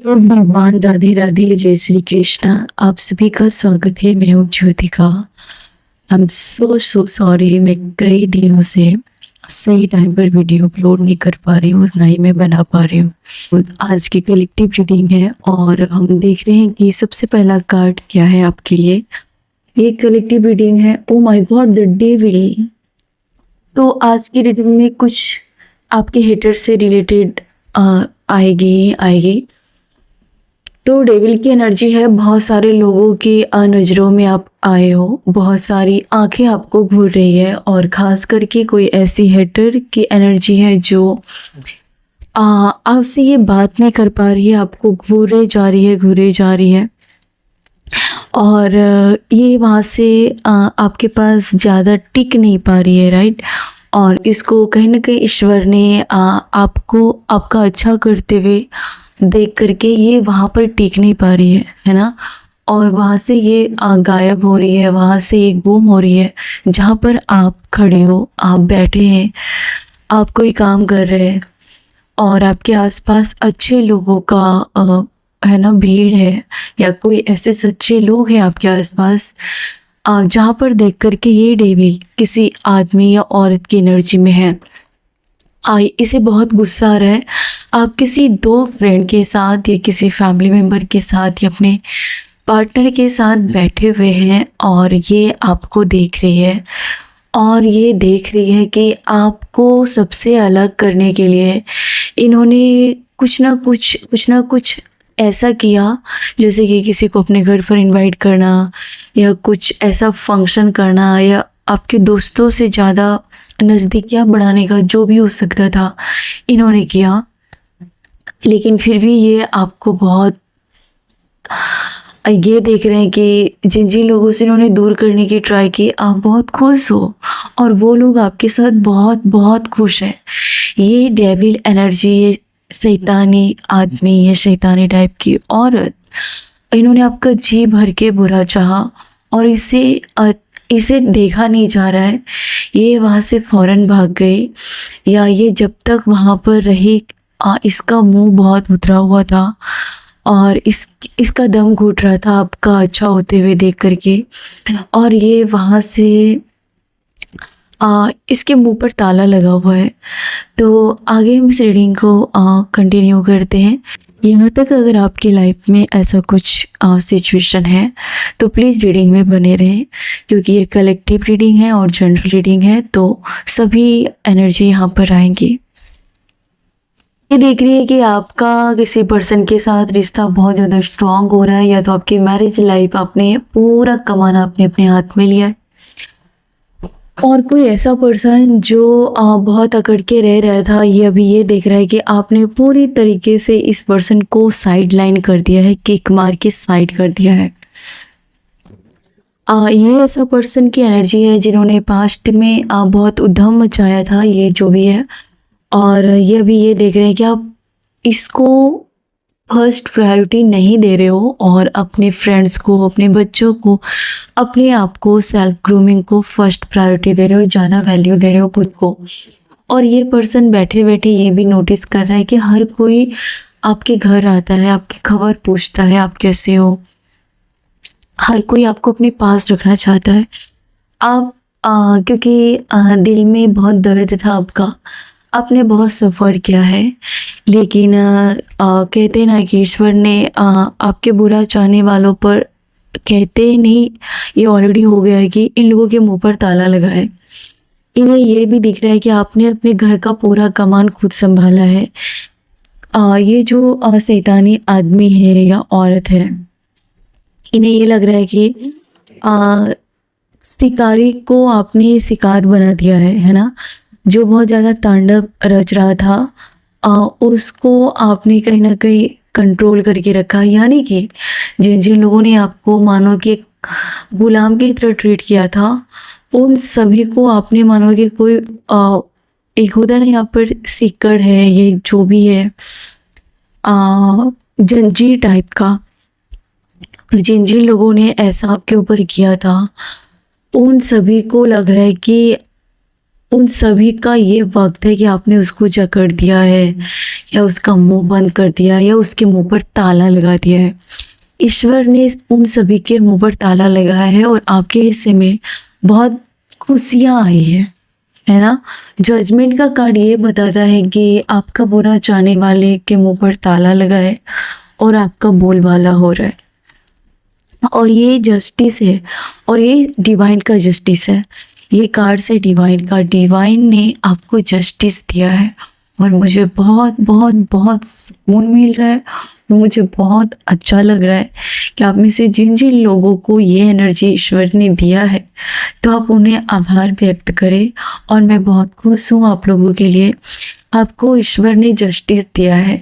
तो भगवान राधे राधे, जय श्री कृष्णा। आप सभी का स्वागत है। मैं हूँ Jyotika. I am so sorry, मैं कई दिनों से सही टाइम पर वीडियो अपलोड नहीं कर पा रही हूँ और ना ही मैं बना पा रही हूँ। तो आज की कलेक्टिव रीडिंग है और हम देख रहे हैं कि सबसे पहला कार्ड क्या है आपके लिए। ये कलेक्टिव रीडिंग है। Oh my God, the devil. तो आज की रीडिंग में कुछ आपके हेटर से रिलेटेड आएगी। तो डेविल की एनर्जी है। बहुत सारे लोगों की नज़रों में आप आए हो, बहुत सारी आंखें आपको घूर रही है और ख़ास करके कोई ऐसी हेटर की एनर्जी है जो आपसे ये बात नहीं कर पा रही है, आपको घूरे जा रही है और ये वहाँ से आपके पास ज़्यादा टिक नहीं पा रही है, राइट। और इसको कहीं ना कहीं ईश्वर ने आपको आपका अच्छा करते हुए देख करके ये वहाँ पर टिक नहीं पा रही है ना। और वहाँ से ये गायब हो रही है, वहाँ से ये गुम हो रही है। जहाँ पर आप खड़े हो, आप बैठे हैं, आप कोई काम कर रहे हैं और आपके आसपास अच्छे लोगों का है ना भीड़ है, या कोई ऐसे सच्चे लोग हैं आपके आसपास जहाँ पर देख करके ये डेविल किसी आदमी या औरत की एनर्जी में है। इसे बहुत गुस्सा आ रहा है। आप किसी दो फ्रेंड के साथ या किसी फैमिली मेम्बर के साथ या अपने पार्टनर के साथ बैठे हुए हैं और ये आपको देख रही है और ये देख रही है कि आपको सबसे अलग करने के लिए इन्होंने कुछ ना कुछ ऐसा किया, जैसे कि किसी को अपने घर पर इनवाइट करना या कुछ ऐसा फंक्शन करना या आपके दोस्तों से ज़्यादा नज़दीकियाँ बढ़ाने का जो भी हो सकता था इन्होंने किया। लेकिन फिर भी ये आपको बहुत ये देख रहे हैं कि जिन जिन लोगों से इन्होंने दूर करने की ट्राई की, आप बहुत खुश हो और वो लोग आपके साथ बहुत बहुत खुश हैं। ये डेविल एनर्जी, ये शैतानी आदमी, ये शैतानी टाइप की औरत, इन्होंने आपका जी भर के बुरा चाहा और इसे देखा नहीं जा रहा है। ये वहाँ से फ़ौरन भाग गई या ये जब तक वहाँ पर रही इसका मुंह बहुत उतरा हुआ था और इसका दम घुट रहा था आपका अच्छा होते हुए देख करके। और ये वहाँ से इसके मुंह पर ताला लगा हुआ है। तो आगे हम इस रीडिंग को कंटिन्यू करते हैं। यहाँ तक अगर आपकी लाइफ में ऐसा कुछ सिचुएशन है तो प्लीज़ रीडिंग में बने रहें, क्योंकि ये कलेक्टिव रीडिंग है और जनरल रीडिंग है, तो सभी एनर्जी यहाँ पर आएंगी। ये देख रही है कि आपका किसी पर्सन के साथ रिश्ता बहुत ज़्यादा स्ट्रांग हो रहा है, या तो आपकी मैरिज लाइफ आपने पूरा कमाना अपने अपने हाथ में लिया है, और कोई ऐसा पर्सन जो बहुत अकड़ के रह रहा था, ये अभी ये देख रहा है कि आपने पूरी तरीके से इस पर्सन को साइड लाइन कर दिया है, किक मार के साइड कर दिया है। ये ऐसा पर्सन की एनर्जी है जिन्होंने पास्ट में बहुत उद्यम मचाया था, ये जो भी है। और ये अभी ये देख रहे हैं कि आप इसको फर्स्ट प्रायोरिटी नहीं दे रहे हो और अपने फ्रेंड्स को, अपने बच्चों को, अपने आप को, सेल्फ ग्रूमिंग को फर्स्ट प्रायोरिटी दे रहे हो, ज़्यादा वैल्यू दे रहे हो खुद को। और ये पर्सन बैठे बैठे ये भी नोटिस कर रहा है कि हर कोई आपके घर आता है, आपकी खबर पूछता है, आप कैसे हो। हर कोई आपको अपने पास रखना चाहता है। आप क्योंकि दिल में बहुत दर्द था आपका, आपने बहुत सफ़र किया है, लेकिन कहते ना कि ईश्वर ने आपके बुरा चाहने वालों पर, कहते नहीं, ये ऑलरेडी हो गया है कि इन लोगों के मुंह पर ताला लगा है। इन्हें ये भी दिख रहा है कि आपने अपने घर का पूरा कमान खुद संभाला है। ये जो शैतानी आदमी है या औरत है, इन्हें ये लग रहा है कि शिकारी को आपने शिकार बना दिया है ना। जो बहुत ज़्यादा तांडव रच रहा था उसको आपने कहीं ना कहीं कंट्रोल करके रखा। यानी कि जिन जिन लोगों ने आपको मानो कि गुलाम की तरह ट्रीट किया था, उन सभी को आपने मानो कि कोई एक होता है यहाँ पर सीकड़ है, ये जो भी है जंजीर टाइप का, जिन जिन लोगों ने ऐसा आपके ऊपर किया था, उन सभी को लग रहा है कि उन सभी का ये वक्त है कि आपने उसको जकड़ दिया है या उसका मुंह बंद कर दिया या उसके मुंह पर ताला लगा दिया है। ईश्वर ने उन सभी के मुंह पर ताला लगाया है और आपके हिस्से में बहुत खुशियाँ आई है ना। जजमेंट का कार्ड ये बताता है कि आपका बुरा चाहने वाले के मुंह पर ताला लगा है और आपका बोलबाला हो रहा है, और ये जस्टिस है और ये डिवाइन का जस्टिस है। ये कार्ड से डिवाइन ने आपको जस्टिस दिया है और मुझे बहुत बहुत बहुत सुकून मिल रहा है। मुझे बहुत अच्छा लग रहा है कि आप में से जिन जिन लोगों को ये एनर्जी ईश्वर ने दिया है तो आप उन्हें आभार व्यक्त करें। और मैं बहुत खुश हूँ आप लोगों के लिए, आपको ईश्वर ने जस्टिस दिया है,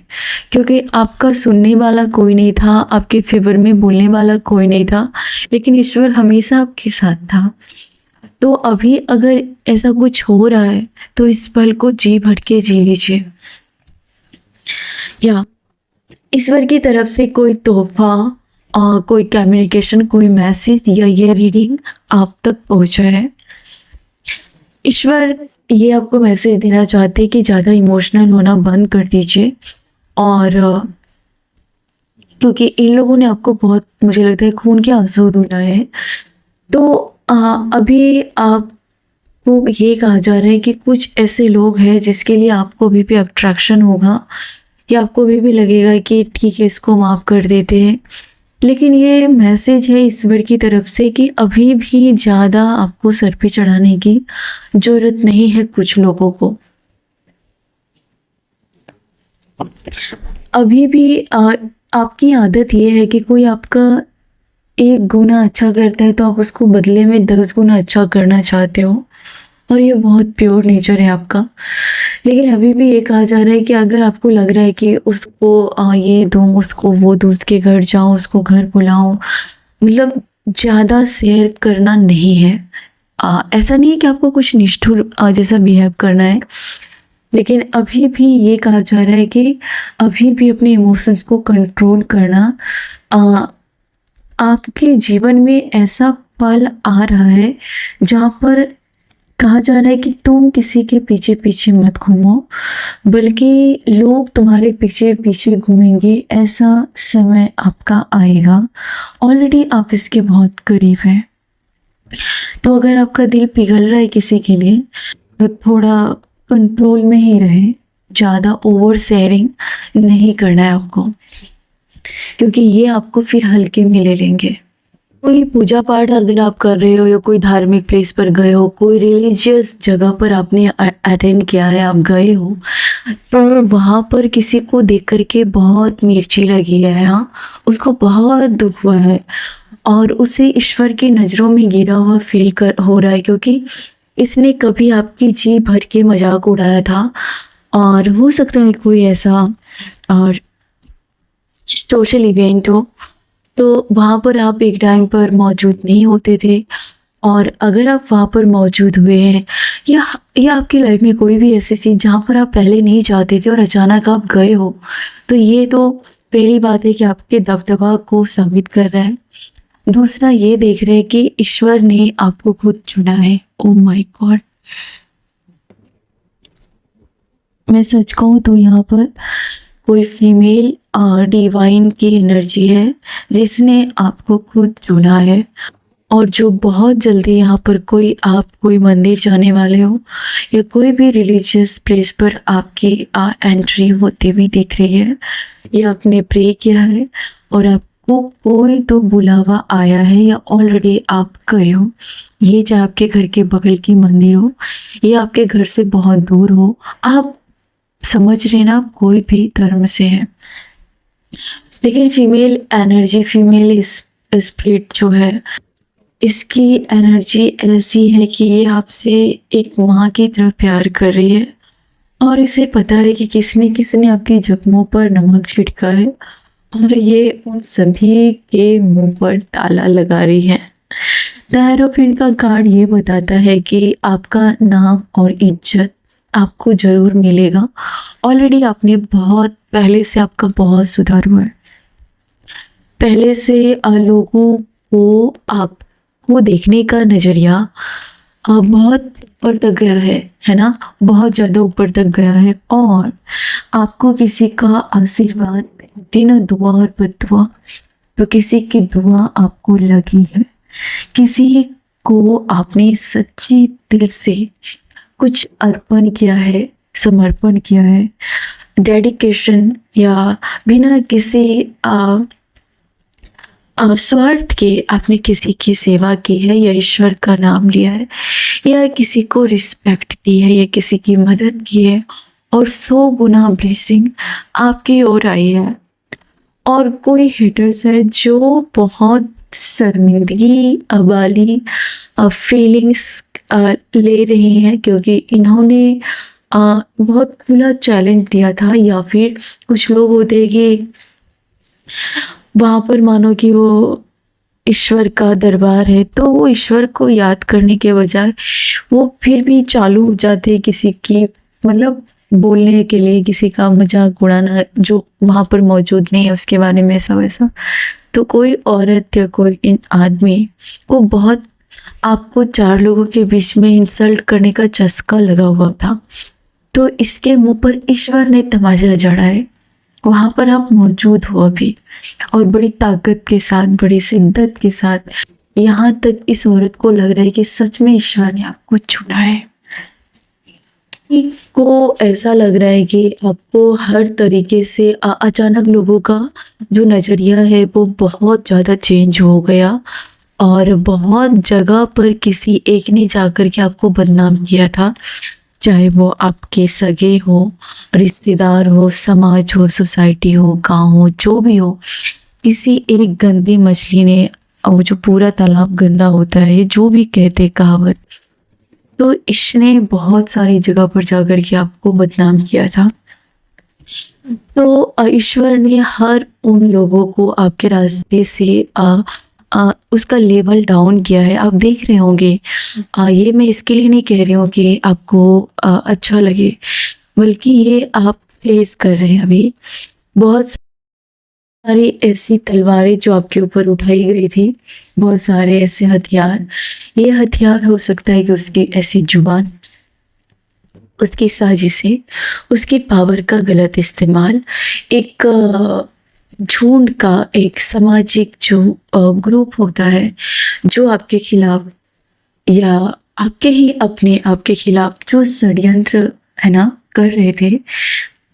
क्योंकि आपका सुनने वाला कोई नहीं था, आपके फेवर में बोलने वाला कोई नहीं था, लेकिन ईश्वर हमेशा आपके साथ था। तो अभी अगर ऐसा कुछ हो रहा है तो इस पल को जी भर के जी लीजिए। या ईश्वर की तरफ से कोई तोहफा, कोई कम्युनिकेशन, कोई मैसेज या ये रीडिंग आप तक पहुंचा है। ईश्वर ये आपको मैसेज देना चाहते हैं कि ज़्यादा इमोशनल होना बंद कर दीजिए। और क्योंकि इन लोगों ने आपको बहुत, मुझे लगता है, खून के आंसू रुलाए हैं। तो अभी आपको ये कहा जा रहा है कि कुछ ऐसे लोग हैं जिसके लिए आपको अभी भी अट्रैक्शन होगा या आपको अभी भी लगेगा कि ठीक है इसको माफ़ कर देते हैं, लेकिन ये मैसेज है ईश्वर की तरफ से कि अभी भी ज़्यादा आपको सर पे चढ़ाने की ज़रूरत नहीं है। कुछ लोगों को अभी भी आपकी आदत ये है कि कोई आपका एक गुना अच्छा करता है तो आप उसको बदले में 10 गुना अच्छा करना चाहते हो, और ये बहुत प्योर नेचर है आपका। लेकिन अभी भी ये कहा जा रहा है कि अगर आपको लग रहा है कि उसको ये दूँ, उसको वो दूँ, उसके घर जाऊँ, उसको घर बुलाऊँ, मतलब ज़्यादा शेयर करना नहीं है। ऐसा नहीं है कि आपको कुछ निष्ठुर जैसा बिहेव करना है, लेकिन अभी भी ये कहा जा रहा है कि अभी भी अपने इमोशंस को कंट्रोल करना। आपके जीवन में ऐसा पल आ रहा है जहाँ पर कहा जा रहा है कि तुम किसी के पीछे पीछे मत घूमो, बल्कि लोग तुम्हारे पीछे पीछे घूमेंगे। ऐसा समय आपका आएगा, ऑलरेडी आप इसके बहुत करीब हैं। तो अगर आपका दिल पिघल रहा है किसी के लिए तो थोड़ा कंट्रोल में ही रहे, ज़्यादा ओवर शेयरिंग नहीं करना है आपको, क्योंकि ये आपको फिर हल्के में ले लेंगे। कोई पूजा पाठ अगर आप कर रहे हो या कोई धार्मिक प्लेस पर गए हो, कोई रिलीजियस जगह पर आपने अटेंड किया है, आप गए हो, तो वहाँ पर किसी को देख कर के बहुत मिर्ची लगी है, हाँ, उसको बहुत दुख हुआ है और उसे ईश्वर की नज़रों में गिरा हुआ फील हो रहा है, क्योंकि इसने कभी आपकी जी भर के मजाक उड़ाया था। और हो सकता है कोई ऐसा और सोशल इवेंट हो, तो वहाँ पर आप एक टाइम पर मौजूद नहीं होते थे, और अगर आप वहाँ पर मौजूद हुए हैं या आपकी लाइफ में कोई भी ऐसी चीज़ जहाँ पर आप पहले नहीं जाते थे और अचानक आप गए हो, तो ये तो पहली बात है कि आपके दबदबा को साबित कर रहा है। दूसरा ये देख रहे हैं कि ईश्वर ने आपको खुद चुना है। ओह माय गॉड, मैं सच कहूँ तो यहाँ पर कोई फीमेल डिवाइन की एनर्जी है जिसने आपको खुद चुना है, और जो बहुत जल्दी यहाँ पर कोई मंदिर जाने वाले हो या कोई भी रिलीजियस प्लेस पर आपकी एंट्री होती हुई दिख रही है, या आपने प्रे किया है और आपको कोई तो बुलावा आया है या ऑलरेडी आप गए हो। ये चाहे आपके घर के बगल की मंदिर हो या आपके घर से बहुत दूर हो, आप समझ रहे ना, कोई भी धर्म से है, लेकिन फीमेल एनर्जी, फीमेल स्पिरिट जो है, इसकी एनर्जी ऐसी है कि ये आपसे एक माँ की तरह प्यार कर रही है, और इसे पता है कि किसने आपकी जख्मों पर नमक छिड़का है, और ये उन सभी के मुंह पर ताला लगा रही है। द का कार्ड ये बताता है कि आपका नाम और इज्जत आपको ज़रूर मिलेगा। ऑलरेडी आपने बहुत पहले से आपका बहुत सुधार हुआ है। पहले से लोगों को आपको देखने का नज़रिया बहुत ऊपर तक गया है ना, बहुत ज़्यादा ऊपर तक गया है। और आपको किसी का आशीर्वाद देना, दुआ और बददुआ, तो किसी की दुआ आपको लगी है, किसी को आपने सच्ची दिल से कुछ अर्पण किया है, समर्पण किया है, डेडिकेशन, या बिना किसी स्वार्थ के आपने किसी की सेवा की है, या ईश्वर का नाम लिया है, या किसी को रिस्पेक्ट दी है, या किसी की मदद की है, और 100 गुना ब्लेसिंग आपकी ओर आई है। और कोई हेटर्स है जो बहुत शर्मिंदगी वाली फीलिंग्स ले रही हैं, क्योंकि इन्होंने बहुत खुला चैलेंज दिया था, या फिर कुछ लोग होते हैं कि वहाँ पर मानो कि वो ईश्वर का दरबार है, तो वो ईश्वर को याद करने के बजाय वो फिर भी चालू हो जाते हैं किसी की मतलब बोलने के लिए, किसी का मजाक उड़ाना जो वहाँ पर मौजूद नहीं है उसके बारे में, ऐसा वैसा। तो कोई औरत या कोई इन आदमी को बहुत आपको 4 लोगों के बीच में इंसल्ट करने का चस्का लगा हुआ था, तो इसके मुंह पर ईश्वर ने तमाचा जड़ा है। वहाँ पर आप मौजूद हो अभी, और बड़ी ताकत के साथ, बड़ी शिद्दत के साथ। यहाँ तक इस औरत को लग रहा है कि सच में ईश्वर ने आपको चुना है। को ऐसा लग रहा है कि आपको हर तरीके से अचानक लोगों का जो नज़रिया है वो बहुत ज़्यादा चेंज हो गया, और बहुत जगह पर किसी एक ने जाकर के आपको बदनाम किया था, चाहे वो आपके सगे हो, रिश्तेदार हो, समाज हो, सोसाइटी हो, गांव हो, जो भी हो। किसी एक गंदी मछली ने, वो जो पूरा तालाब गंदा होता है, ये जो भी कहते कहावत, तो इसने बहुत सारी जगह पर जाकर के आपको बदनाम किया था। तो ईश्वर ने हर उन लोगों को आपके रास्ते से उसका लेवल डाउन किया है। आप देख रहे होंगे, ये मैं इसके लिए नहीं कह रही हूँ कि आपको अच्छा लगे, बल्कि ये आप फेस कर रहे हैं अभी बहुत सारी ऐसी तलवारें जो आपके ऊपर उठाई गई थी, बहुत सारे ऐसे हथियार। ये हथियार हो सकता है कि उसकी ऐसी जुबान, उसकी साजिशें, उसकी पावर का गलत इस्तेमाल, एक झुंड का, एक सामाजिक जो ग्रुप होता है जो आपके खिलाफ, या आपके ही अपने आपके खिलाफ जो षड्यंत्र है ना कर रहे थे,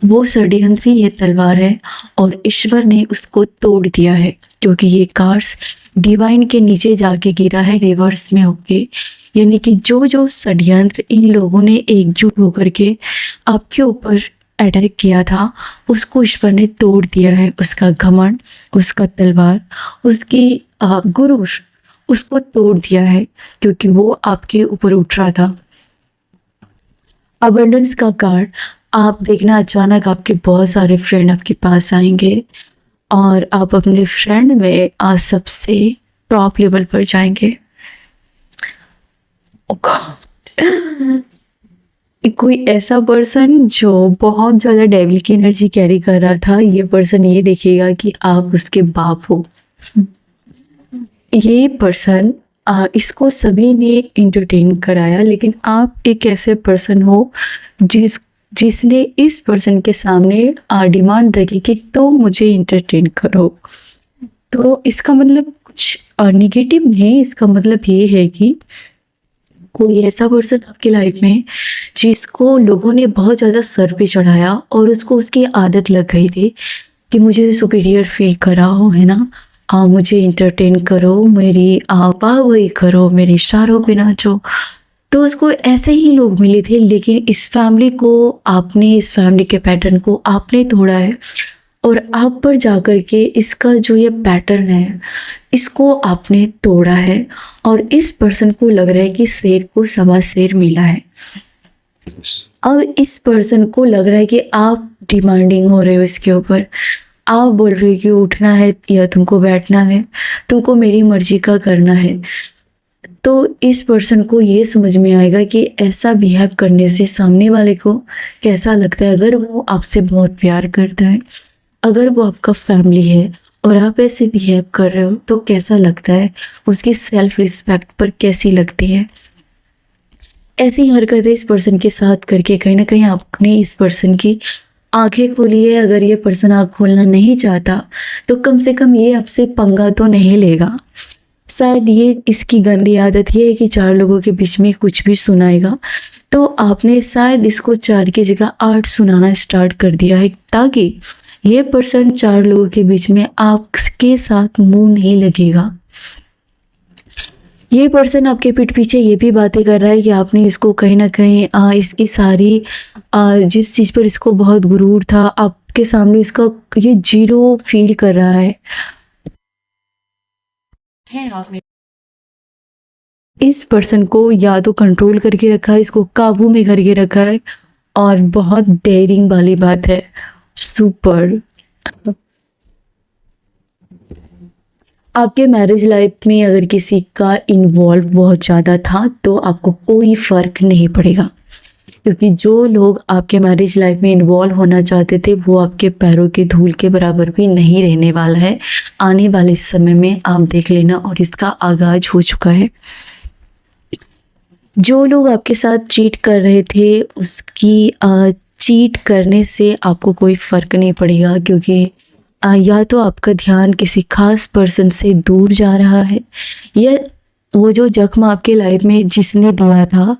वो षड्यंत्र ही ये तलवार है। और ईश्वर ने उसको तोड़ दिया है, क्योंकि ये कार्स डिवाइन के नीचे जाके गिरा है रिवर्स में होके। यानी कि जो जो षड्यंत्र इन लोगों ने एकजुट होकर के आपके ऊपर अटैक किया था, उसको ईश्वर ने तोड़ दिया है। उसका घमंड, उसका तलवार, उसकी गुरूर, उसको तोड़ दिया है, क्योंकि वो आपके ऊपर उठ रहा था। अबंडेंस का कार्ड, आप देखना अचानक आपके बहुत सारे फ्रेंड आपके पास आएंगे, और आप अपने फ्रेंड में आज सबसे टॉप लेवल पर जाएंगे। कोई ऐसा पर्सन जो बहुत ज़्यादा डेविल की एनर्जी कैरी कर रहा था, ये पर्सन ये देखेगा कि आप उसके बाप हो। ये पर्सन, इसको सभी ने इंटरटेन कराया, लेकिन आप एक ऐसे पर्सन हो जिसने इस पर्सन के सामने डिमांड रखी कि तो मुझे इंटरटेन करो। तो इसका मतलब कुछ नेगेटिव नहीं, इसका मतलब ये है कि कोई ऐसा पर्सन आपकी लाइफ में जिसको लोगों ने बहुत ज़्यादा सर पे चढ़ाया, और उसको उसकी आदत लग गई थी कि मुझे सुपीरियर फील कराओ, है ना, मुझे इंटरटेन करो, मेरी वाह वही करो, मेरे इशारों पे नाचो। तो उसको ऐसे ही लोग मिले थे, लेकिन इस फैमिली को आपने, इस फैमिली के पैटर्न को आपने तोड़ा है, और आप पर जाकर के इसका जो ये पैटर्न है इसको आपने तोड़ा है। और इस पर्सन को लग रहा है कि शेर को सवा शेर मिला है। अब इस पर्सन को लग रहा है कि आप डिमांडिंग हो रहे हो इसके ऊपर, आप बोल रहे हो कि उठना है या तुमको बैठना है, तुमको मेरी मर्जी का करना है। तो इस पर्सन को ये समझ में आएगा कि ऐसा बिहेव करने से सामने वाले को कैसा लगता है। अगर वो आपसे बहुत प्यार करता है, अगर वो आपका फैमिली है और आप ऐसे बिहेव कर रहे हो, तो कैसा लगता है, उसकी सेल्फ रिस्पेक्ट पर कैसी लगती है। ऐसी हरकतें इस पर्सन के साथ करके कहीं ना कहीं आपने इस पर्सन की आंखें खोली है। अगर ये पर्सन आँख खोलना नहीं चाहता तो कम से कम ये आपसे पंगा तो नहीं लेगा। शायद ये इसकी गंदी आदत ये है कि 4 लोगों के बीच में कुछ भी सुनाएगा, तो आपने शायद इसको 4 की जगह 8 सुनाना स्टार्ट कर दिया है, ताकि ये पर्सन 4 लोगों के बीच में आपके साथ मुंह नहीं लगेगा। ये पर्सन आपके पीठ पीछे ये भी बातें कर रहा है कि आपने इसको कहीं ना कहीं इसकी सारी जिस चीज़ पर इसको बहुत गुरूर था, आपके सामने इसका ये जीरो फील कर रहा है आपने इस पर्सन को या तो कंट्रोल करके रखा है, इसको काबू में करके रखा है, और बहुत डेयरिंग वाली बात है, सुपर। आपके मैरिज लाइफ में अगर किसी का इन्वॉल्व बहुत ज़्यादा था तो आपको कोई फ़र्क नहीं पड़ेगा, क्योंकि जो लोग आपके मैरिज लाइफ में इन्वॉल्व होना चाहते थे वो आपके पैरों के धूल के बराबर भी नहीं रहने वाला है। आने वाले समय में आप देख लेना, और इसका आगाज हो चुका है। जो लोग आपके साथ चीट कर रहे थे उसकी चीट करने से आपको कोई फ़र्क नहीं पड़ेगा, क्योंकि या तो आपका ध्यान किसी खास पर्सन से दूर जा रहा है, या वो जो जख्म आपके लाइफ में जिसने दिया था,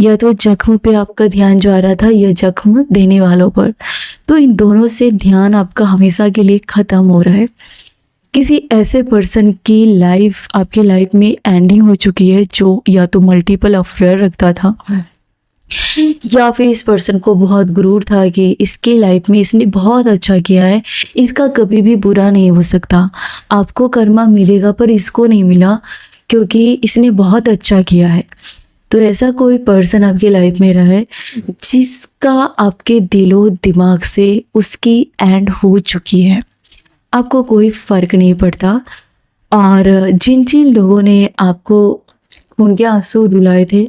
या तो जख्म पे आपका ध्यान जा रहा था या जख्म देने वालों पर। तो इन दोनों से ध्यान आपका हमेशा के लिए ख़त्म हो रहा है। किसी ऐसे पर्सन की लाइफ आपके लाइफ में एंडिंग हो चुकी है जो या तो मल्टीपल अफेयर रखता था, या फिर इस पर्सन को बहुत गुरूर था कि इसके लाइफ में इसने बहुत अच्छा किया है, इसका कभी भी बुरा नहीं हो सकता। आपको कर्मा मिलेगा पर इसको नहीं मिला, क्योंकि इसने बहुत अच्छा किया है। तो ऐसा कोई पर्सन आपकी लाइफ में रहा है जिसका आपके दिलो दिमाग से उसकी एंड हो चुकी है, आपको कोई फ़र्क नहीं पड़ता। और जिन जिन लोगों ने आपको खून के आंसू रुलाए थे,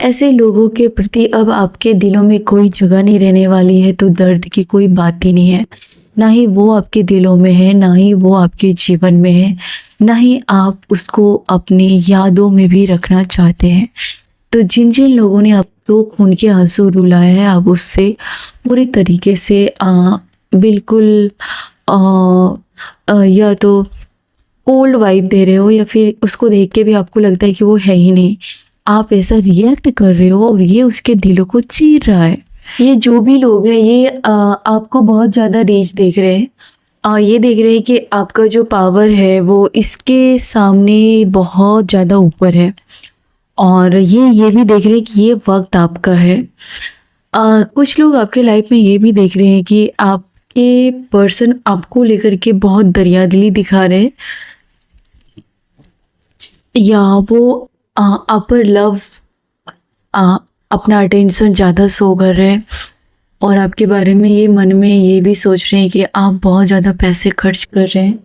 ऐसे लोगों के प्रति अब आपके दिलों में कोई जगह नहीं रहने वाली है, तो दर्द की कोई बात ही नहीं है। ना ही वो आपके दिलों में है, ना ही वो आपके जीवन में है, ना ही आप उसको अपनी यादों में भी रखना चाहते हैं। तो जिन जिन लोगों ने आपको खून के आंसू रुलाए हैं, आप उससे पूरी तरीके से बिल्कुल या तो कोल्ड वाइब दे रहे हो, या फिर उसको देख के भी आपको लगता है कि वो है ही नहीं, आप ऐसा रिएक्ट कर रहे हो और ये उसके दिलों को चीर रहा है। ये जो भी लोग हैं ये आपको बहुत ज़्यादा रीच देख रहे हैं, ये देख रहे हैं कि आपका जो पावर है वो इसके सामने बहुत ज़्यादा ऊपर है, और ये भी देख रहे हैं कि ये वक्त आपका है। कुछ लोग आपके लाइफ में ये भी देख रहे हैं कि आपके पर्सन आपको लेकर के बहुत दरियादिली दिखा रहे हैं, या वो आप पर लव अपना अटेंशन ज़्यादा शो कर रहे हैं, और आपके बारे में ये मन में ये भी सोच रहे हैं कि आप बहुत ज़्यादा पैसे खर्च कर रहे हैं,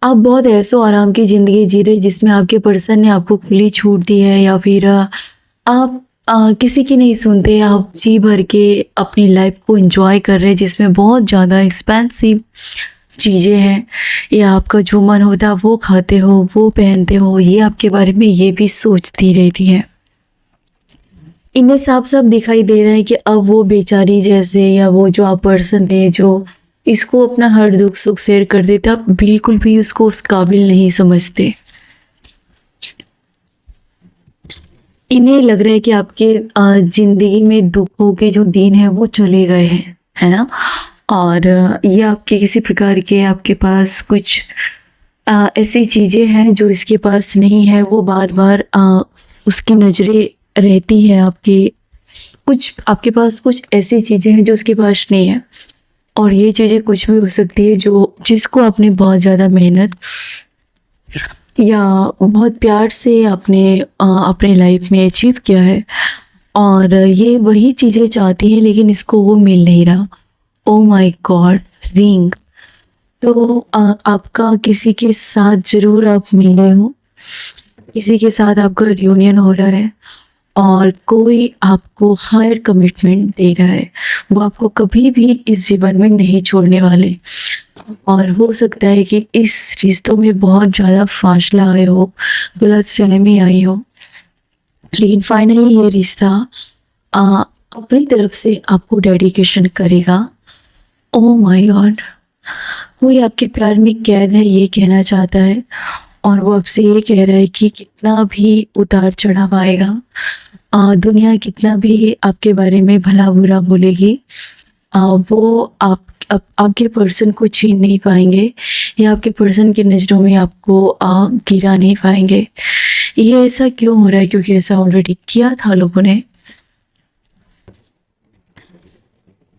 आप बहुत ऐसो आराम की ज़िंदगी जी रहे हैं जिसमें आपके पर्सन ने आपको खुली छूट दी है, या फिर आप किसी की नहीं सुनते, आप जी भर के अपनी लाइफ को एंजॉय कर रहे हैं जिसमें बहुत ज़्यादा एक्सपेंसिव चीज़ें हैं, या आपका जो मन होता है वो खाते हो, वो पहनते हो। ये आपके बारे में ये भी सोचती रहती है। इन्हें साफ साफ दिखाई दे रहा है कि अब वो बेचारी जैसे, या वो जो आप पर्सन थे जो इसको अपना हर दुख सुख शेयर कर देते, आप बिल्कुल भी उसको उस काबिल नहीं समझते। इन्हें लग रहा है कि आपके ज़िंदगी में दुखों के जो दिन हैं वो चले गए हैं, है ना। और ये आपके किसी प्रकार के आपके पास कुछ ऐसी चीज़ें हैं जो इसके पास नहीं है, वो बार बार उसकी नज़रें रहती है आपके पास कुछ ऐसी चीज़ें हैं जो उसके पास नहीं है, और ये चीज़ें कुछ भी हो सकती है जिसको आपने बहुत ज़्यादा मेहनत या बहुत प्यार से आपने अपने लाइफ में अचीव किया है, और ये वही चीज़ें चाहती है लेकिन इसको वो मिल नहीं रहा। Oh my God, ring. तो आपका किसी के साथ ज़रूर आप मिले हो, किसी के साथ आपका रियूनियन हो रहा है, और कोई आपको हायर कमिटमेंट दे रहा है, वो आपको कभी भी इस जीवन में नहीं छोड़ने वाले। और हो सकता है कि इस रिश्तों में बहुत ज़्यादा फासला आए हो, गलतफहमी आई हो, लेकिन फाइनली ये रिश्ता आ, अपनी तरफ से आपको डेडिकेशन करेगा। ओ माय गॉड, कोई आपके प्यार में कैद है ये कहना चाहता है, और वो आपसे ये कह रहा है कि कितना भी उतार चढ़ाव आएगा, दुनिया कितना भी आपके बारे में भला बुरा बोलेगी, वो आपके पर्सन को छीन नहीं पाएंगे, या आपके पर्सन की नज़रों में आपको गिरा नहीं पाएंगे। ये ऐसा क्यों हो रहा है? क्योंकि ऐसा ऑलरेडी किया था लोगों ने।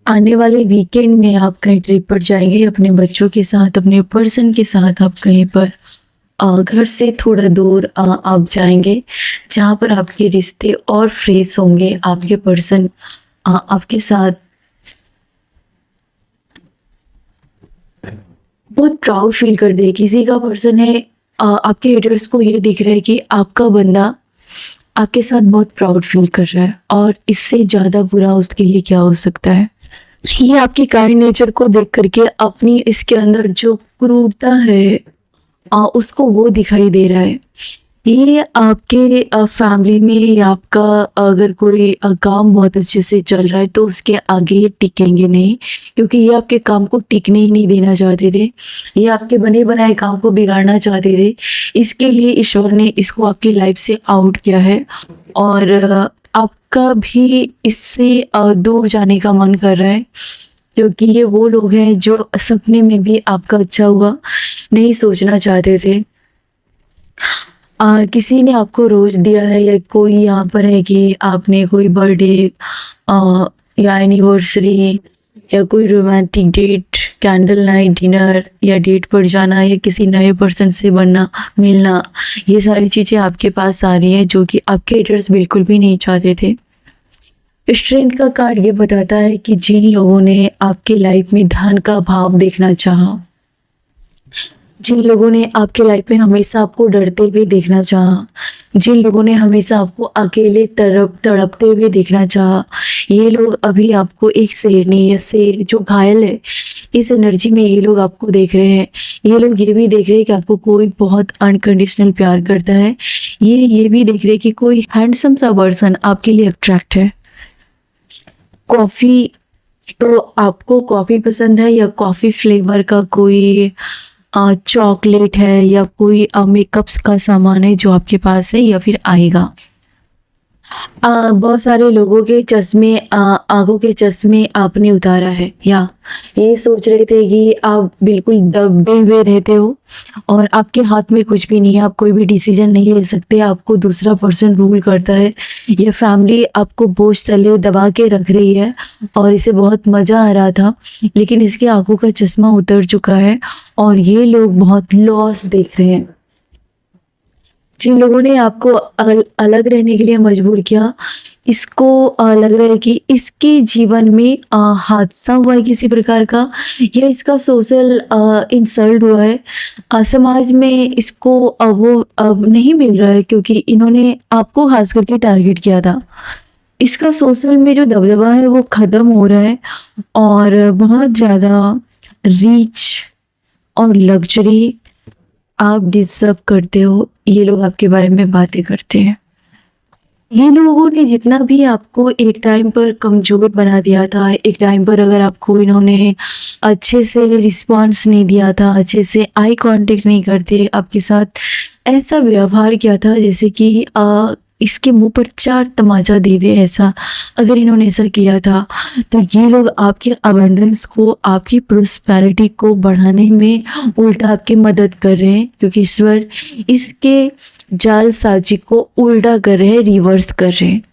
आने वाले वीकेंड में आप कहीं ट्रिप पर जाएंगे अपने बच्चों के साथ, अपने पर्सन के साथ। आप कहीं पर घर से थोड़ा दूर आप जाएंगे, जहाँ पर आपके रिश्ते और फ्रेश होंगे। आपके पर्सन आपके साथ बहुत प्राउड फील कर दे। किसी का पर्सन है, आपके हेटर्स को ये दिख रहा है कि आपका बंदा आपके साथ बहुत प्राउड फील कर रहा है, और इससे ज़्यादा बुरा उसके लिए क्या हो सकता है। ये आपकी काइंड नेचर को देख करके अपनी इसके अंदर जो क्रूरता है उसको वो दिखाई दे रहा है। ये आपके फैमिली में, या आपका अगर कोई काम बहुत अच्छे से चल रहा है तो उसके आगे ये टिकेंगे नहीं, क्योंकि ये आपके काम को टिकने ही नहीं देना चाहते थे। ये आपके बने बनाए काम को बिगाड़ना चाहते थे। इसके लिए ईश्वर ने इसको आपकी लाइफ से आउट किया है, और आपका भी इससे दूर जाने का मन कर रहा है, क्योंकि ये वो लोग हैं जो सपने में भी आपका अच्छा हुआ नहीं सोचना चाहते थे। किसी ने आपको रोज दिया है, या कोई यहाँ पर है कि आपने कोई बर्थडे या एनिवर्सरी या कोई romantic date, candle night dinner, या डेट पर जाना, या किसी नए पर्सन से बनना मिलना, ये सारी चीज़ें आपके पास आ रही हैं जो कि आपके हेटर्स बिल्कुल भी नहीं चाहते थे। स्ट्रेंथ का कार्ड ये बताता है कि जिन लोगों ने आपके लाइफ में धन का भाव देखना चाहा, जिन लोगों ने आपके लाइफ में हमेशा आपको डरते हुए देखना चाहा, जिन लोगों ने हमेशा आपको अकेले तड़पते हुए देखना चाहा, ये लोग अभी आपको एक शेरनी या शेर जो घायल है, इस एनर्जी में ये लोग आपको देख रहे हैं। ये लोग ये भी देख रहे हैं कि आपको कोई बहुत अनकंडीशनल प्यार करता है। ये भी देख रहे हैं कि कोई हैंडसम सा पर्सन आपके लिए अट्रैक्ट है। कॉफ़ी, तो आपको कॉफ़ी पसंद है, या कॉफ़ी फ्लेवर का कोई चॉकलेट है, या कोई मेकअप्स का सामान है जो आपके पास है या फिर आएगा। बहुत सारे लोगों के चश्मे, आंखों के चश्मे आपने उतारा है, या ये सोच रहे थे कि आप बिल्कुल दबे हुए रहते हो और आपके हाथ में कुछ भी नहीं है, आप कोई भी डिसीजन नहीं ले सकते, आपको दूसरा पर्सन रूल करता है, ये फैमिली आपको बोझ तले दबा के रख रही है, और इसे बहुत मज़ा आ रहा था, लेकिन इसके आंखों का चश्मा उतर चुका है, और ये लोग बहुत लॉस देख रहे हैं। जिन लोगों ने आपको अलग रहने के लिए मजबूर किया, इसको लग रहा है कि इसके जीवन में हादसा हुआ है किसी प्रकार का, या इसका सोशल इंसल्ट हुआ है। समाज में इसको वो अब नहीं मिल रहा है, क्योंकि इन्होंने आपको खास करके टारगेट किया था। इसका सोशल में जो दबदबा है वो ख़त्म हो रहा है, और बहुत ज़्यादा रीच और लग्जरी आप डिजर्व करते हो, ये लोग आपके बारे में बातें करते हैं। ये लोगों ने जितना भी आपको एक टाइम पर कमज़ोर बना दिया था, एक टाइम पर अगर आपको इन्होंने अच्छे से रिस्पॉन्स नहीं दिया था, अच्छे से आई कांटेक्ट नहीं करते, आपके साथ ऐसा व्यवहार किया था जैसे कि इसके मुंह पर 4 तमाचा दे दे, ऐसा अगर इन्होंने ऐसा किया था, तो ये लोग आपके अबंडेंस को, आपकी प्रोस्पेरिटी को बढ़ाने में उल्टा आपकी मदद कर रहे हैं, क्योंकि ईश्वर इसके जालसाजी को उल्टा कर रहे हैं, रिवर्स कर रहे हैं।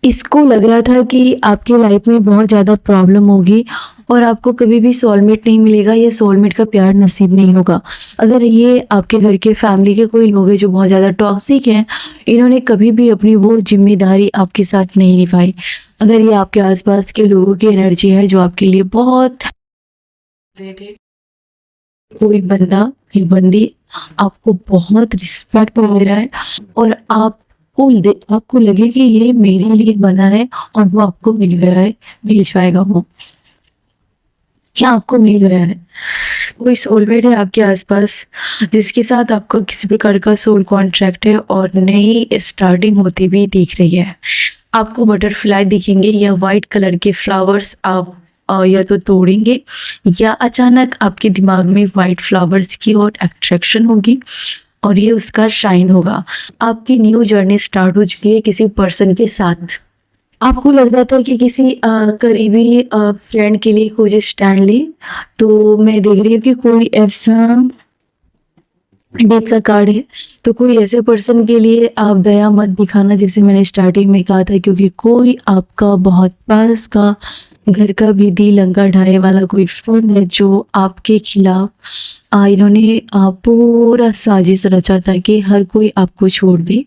इसको लग रहा था कि आपके लाइफ में बहुत ज़्यादा प्रॉब्लम होगी और आपको कभी भी सोलमेट नहीं मिलेगा, या सोलमेट का प्यार नसीब नहीं होगा। अगर ये आपके घर के फैमिली के कोई लोग हैं जो बहुत ज़्यादा टॉक्सिक हैं, इन्होंने कभी भी अपनी वो जिम्मेदारी आपके साथ नहीं निभाई। अगर ये आपके आसपास के लोगों की एनर्जी है जो आपके लिए बहुत थे, कोई बंदा या बंदी आपको बहुत रिस्पेक्ट दे रहा है, और आपको लगे कि ये मेरे लिए बना है, और वो आपको मिल गया है, मिल जाएगा वो, या आपको मिल गया है, कोई सोलमेट है आपके आसपास जिसके साथ आपका किसी प्रकार का सोल कॉन्ट्रैक्ट है और नई स्टार्टिंग होती हुई दिख रही है। आपको बटरफ्लाई दिखेंगे या वाइट कलर के फ्लावर्स आप या तो तोड़ेंगे या अचानक आपके दिमाग में वाइट फ्लावर्स की और अट्रैक्शन होगी और ये उसका शाइन होगा। आपकी न्यू जर्नी स्टार्ट हो चुकी है किसी पर्सन के साथ। आपको लग रहा था कि किसी करीबी फ्रेंड के लिए कुछ स्टैंड ले, तो मैं देख रही हूँ कि कोई ऐसा डेथ का कार्ड है। तो कोई ऐसे पर्सन के लिए आप दया मत दिखाना, जैसे मैंने स्टार्टिंग में कहा था, क्योंकि कोई आपका बहुत पास का घर का विधि लंका ढाए वाला कोई फ्रेंड है जो आपके खिलाफ इन्होंने पूरा साजिश रचा था कि हर कोई आपको छोड़ दे,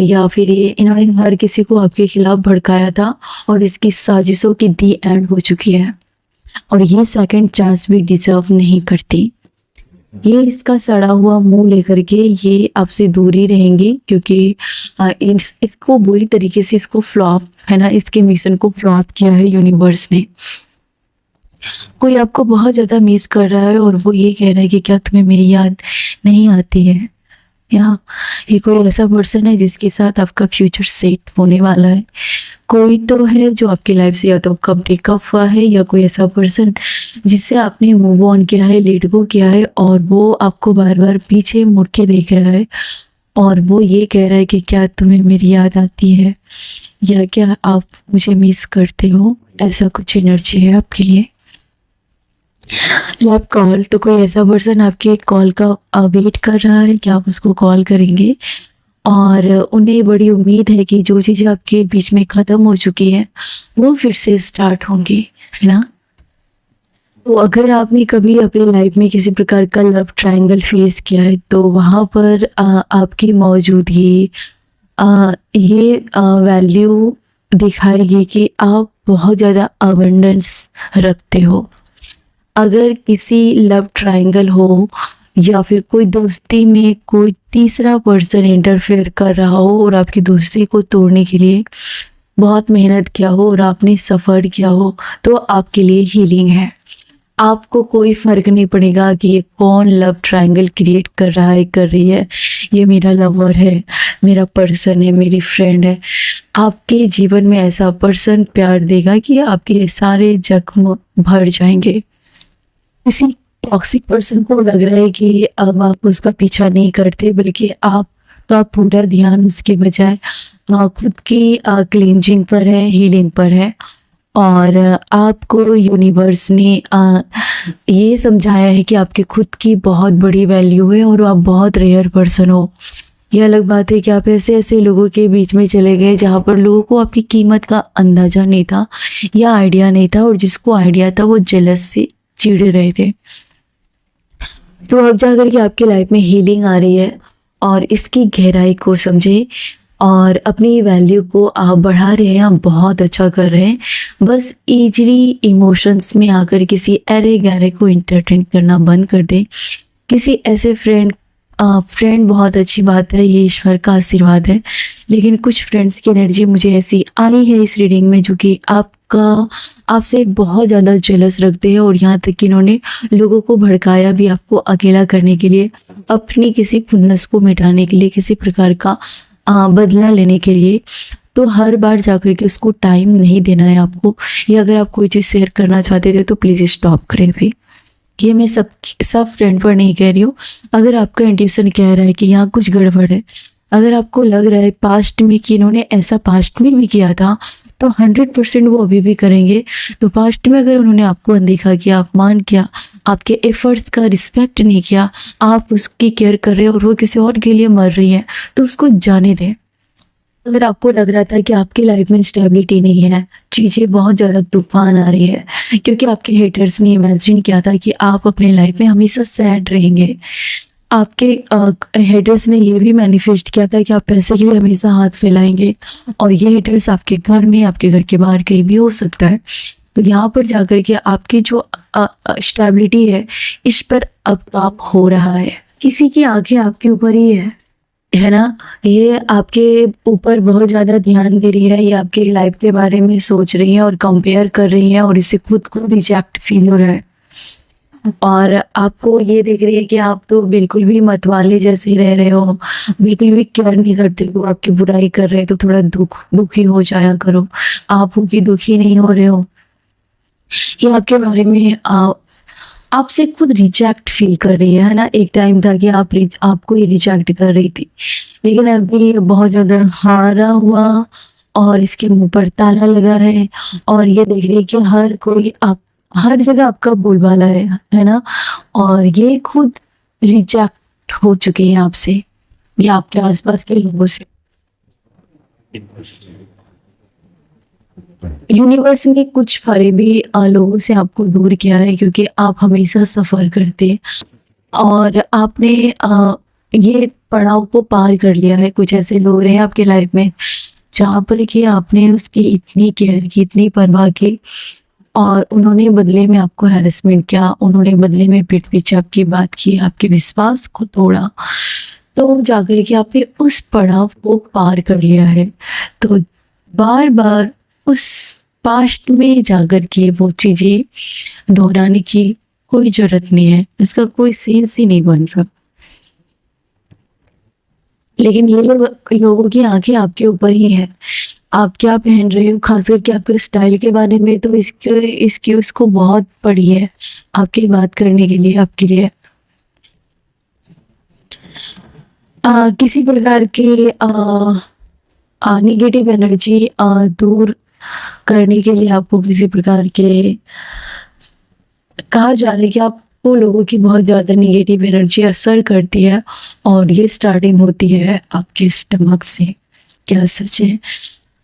या फिर ये इन्होंने हर किसी को आपके खिलाफ भड़काया था और इसकी साजिशों की दी एंड हो चुकी है और ये सेकंड चांस भी डिजर्व नहीं करती। ये इसका सड़ा हुआ मुंह लेकर के ये आपसे दूरी रहेंगी, क्योंकि इसको बुरी तरीके से इसको फ्लॉप है ना, इसके मिशन को फ्लॉप किया है यूनिवर्स ने। कोई आपको बहुत ज़्यादा मिस कर रहा है और वो ये कह रहा है कि क्या तुम्हें मेरी याद नहीं आती है। या ये कोई ऐसा पर्सन है जिसके साथ आपका फ्यूचर सेट होने वाला है। कोई तो है जो आपकी लाइफ से या तो कब टेकअप हुआ है, या कोई ऐसा पर्सन जिससे आपने मूव ऑन किया है, लेट गो किया है और वो आपको बार बार पीछे मुड़ के देख रहा है और वो ये कह रहा है कि क्या तुम्हें मेरी याद आती है या क्या आप मुझे मिस करते हो। ऐसा कुछ एनर्जी है आपके लिए। आप कॉल, तो कोई ऐसा पर्सन आपके कॉल का वेट कर रहा है कि आप उसको कॉल करेंगे और उन्हें बड़ी उम्मीद है कि जो चीज़ें आपके बीच में ख़त्म हो चुकी है वो फिर से स्टार्ट होंगी, है ना। तो अगर आपने कभी अपनी लाइफ में किसी प्रकार का लव ट्रायंगल फेस किया है तो वहाँ पर आपकी मौजूदगी ये वैल्यू दिखाएगी कि आप बहुत ज़्यादा अबंडेंस रखते हो। अगर किसी लव ट्रायंगल हो या फिर कोई दोस्ती में कोई तीसरा पर्सन इंटरफेयर कर रहा हो और आपकी दोस्ती को तोड़ने के लिए बहुत मेहनत किया हो और आपने सफ़र किया हो, तो आपके लिए हीलिंग है। आपको कोई फ़र्क नहीं पड़ेगा कि ये कौन लव ट्रायंगल क्रिएट कर रहा है, कर रही है, ये मेरा लवर है, मेरा पर्सन है, मेरी फ्रेंड है। आपके जीवन में ऐसा पर्सन प्यार देगा कि आपके सारे जख्म भर जाएंगे। किसी टॉक्सिक पर्सन को लग रहा है कि अब आप उसका पीछा नहीं करते, बल्कि आपका पूरा ध्यान उसके बजाय खुद की क्लींजिंग पर है, हीलिंग पर है। और आपको यूनिवर्स ने ये समझाया है कि आपके खुद की बहुत बड़ी वैल्यू है और आप बहुत रेयर पर्सन हो। ये अलग बात है कि आप ऐसे ऐसे लोगों के बीच में चले गए जहाँ पर लोगों को आपकी कीमत का अंदाज़ा नहीं था या आइडिया नहीं था, और जिसको आइडिया था वो जेलस से चिढ़ रहे थे। तो अब जाकर के आपकी लाइफ में हीलिंग आ रही है और इसकी गहराई को समझे और अपनी वैल्यू को आप बढ़ा रहे हैं, आप बहुत अच्छा कर रहे हैं। बस इजली इमोशंस में आकर किसी अरे गहरे को इंटरटेन करना बंद कर दे। किसी ऐसे फ्रेंड बहुत अच्छी बात है, ये ईश्वर का आशीर्वाद है, लेकिन कुछ फ्रेंड्स की एनर्जी मुझे ऐसी आई है इस रीडिंग में जो कि आपसे बहुत ज़्यादा जेलस रखते हैं और यहाँ तक कि इन्होंने लोगों को भड़काया भी आपको अकेला करने के लिए, अपनी किसी खुन्नस को मिटाने के लिए, किसी प्रकार का बदला लेने के लिए। तो हर बार जाकर के उसको टाइम नहीं देना है आपको, या अगर आप कोई चीज़ शेयर करना चाहते थे तो प्लीज़ स्टॉप करें भी। ये मैं सब फ्रेंड पर नहीं कह रही हूँ। अगर आपका इंट्यूशन कह रहा है कि यहाँ कुछ गड़बड़ है, अगर आपको लग रहा है पास्ट में कि इन्होंने ऐसा पास्ट में भी किया था, तो 100% वो अभी भी करेंगे। तो पास्ट में अगर उन्होंने आपको अनदेखा किया, अपमान किया, आपके एफर्ट्स का रिस्पेक्ट नहीं किया, आप उसकी केयर कर रहे हो और वो किसी और के लिए मर रही है, तो उसको जाने दें। अगर आपको लग रहा था कि आपकी लाइफ में स्टेबिलिटी नहीं है, चीज़ें बहुत ज़्यादा तूफान आ रही है, क्योंकि आपके हेटर्स ने इमेजिन किया था कि आप अपने लाइफ में हमेशा सैड रहेंगे। आपके हेटर्स ने ये भी मैनिफेस्ट किया था कि आप पैसे के लिए हमेशा हाथ फैलाएंगे, और ये हेटर्स आपके घर में, आपके घर के बाहर कहीं भी हो सकता है। तो यहाँ पर जाकर के आपकी जो स्टेबिलिटी है, इस पर अब काम हो रहा है। किसी की आंखें आपके ऊपर ही है ना, ये आपके ऊपर बहुत ज़्यादा ध्यान दे रही है, ये आपके लाइफ के बारे में सोच रही है और कंपेयर कर रही है और इसे खुद को रिजेक्ट फील हो रहा है। और आपको ये देख रही है कि आप तो बिल्कुल भी मतवाले जैसे ही रह रहे हो, बिल्कुल भी केयर नहीं करते हो, आपकी बुराई कर रहे हैं तो थोड़ा दुखी हो जाया करो। आप हो कि दुखी नहीं हो रहे हो, ये आपके बारे में आपसे खुद रिजेक्ट फील कर रही है ना? एक टाइम था कि आपको ये रिजेक्ट कर रही थी, लेकिन अभी बहुत ज़्यादा हारा हुआ और इसके मुँह पर ताला लगा है और ये देख रही है कि हर कोई आप हर जगह आपका बोलबाला है ना? और ये खुद रिजेक्ट हो चुके हैं आपसे या आपके आस-पास के लोगों से। यूनिवर्स ने कुछ फरेबी लोगों से आपको दूर किया है क्योंकि आप हमेशा सफ़र करते और आपने ये पड़ाव को पार कर लिया है। कुछ ऐसे लोग रहे हैं आपके लाइफ में जहाँ पर कि आपने उसकी इतनी केयर की, इतनी परवाह की और उन्होंने बदले में आपको हैरेसमेंट किया, उन्होंने बदले में पीठ पीछे आपकी बात की, आपके विश्वास को तोड़ा। तो जाकर के आपने उस पड़ाव को पार कर लिया है। तो बार-बार उस पास्ट में जाकर के वो चीज़ें दोहराने की कोई ज़रूरत नहीं है, इसका कोई सेंस ही नहीं बन रहा। लेकिन ये लोगों की आँखें आपके ऊपर ही है। आप क्या पहन रहे हो, ख़ास करके आपके स्टाइल के बारे में तो इसकी उसको बहुत पड़ी है, आपकी बात करने के लिए, आपके लिए। किसी प्रकार की नेगेटिव एनर्जी दूर करने के लिए आपको किसी प्रकार के कहा जा रहा है कि आपको लोगों की बहुत ज़्यादा नेगेटिव एनर्जी असर करती है और ये स्टार्टिंग होती है आपके स्टमक से। क्या सच है?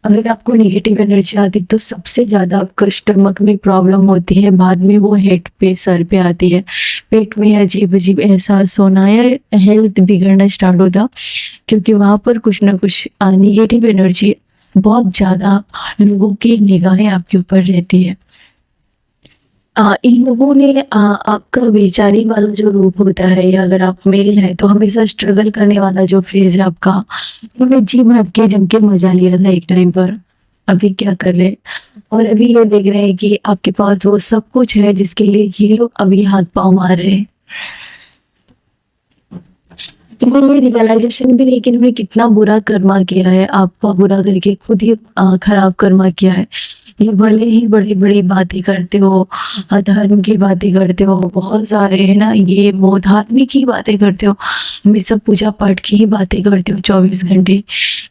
अगर आपको नेगेटिव एनर्जी आती है तो सबसे ज़्यादा आपको स्टमक में प्रॉब्लम होती है, बाद में वो हेड पे, सर पे आती है। पेट में अजीब-अजीब एहसास होना या हेल्थ बिगड़ना स्टार्ट होता क्योंकि वहाँ पर कुछ ना कुछ नेगेटिव एनर्जी बहुत ज़्यादा लोगों की निगाहें आपके ऊपर रहती है। इन लोगों ने आपका बेचारी वाला जो रूप होता है या अगर आप मेल हैं तो हमेशा स्ट्रगल करने वाला जो फेज़ है आपका, उन्होंने जी भर के जम के मज़ा लिया था एक टाइम पर। अभी क्या कर रहे हैं? और अभी ये देख रहे हैं कि आपके पास वो सब कुछ है जिसके लिए ये लोग अभी हाथ-पाँव मार रहे हैं। इन्होंने रियलाइज़ेशन भी नहीं कि इन्होंने कितना बुरा कर्मा किया है, आपका बुरा करके खुद ही खराब कर्मा किया है। ये भले ही बड़ी-बड़ी बातें करते हो, धर्म की बातें करते हो, बहुत सारे है ना ये वो धार्मिक ही बातें करते हो, हमेशा पूजा-पाठ की ही बातें करते हो 24 घंटे।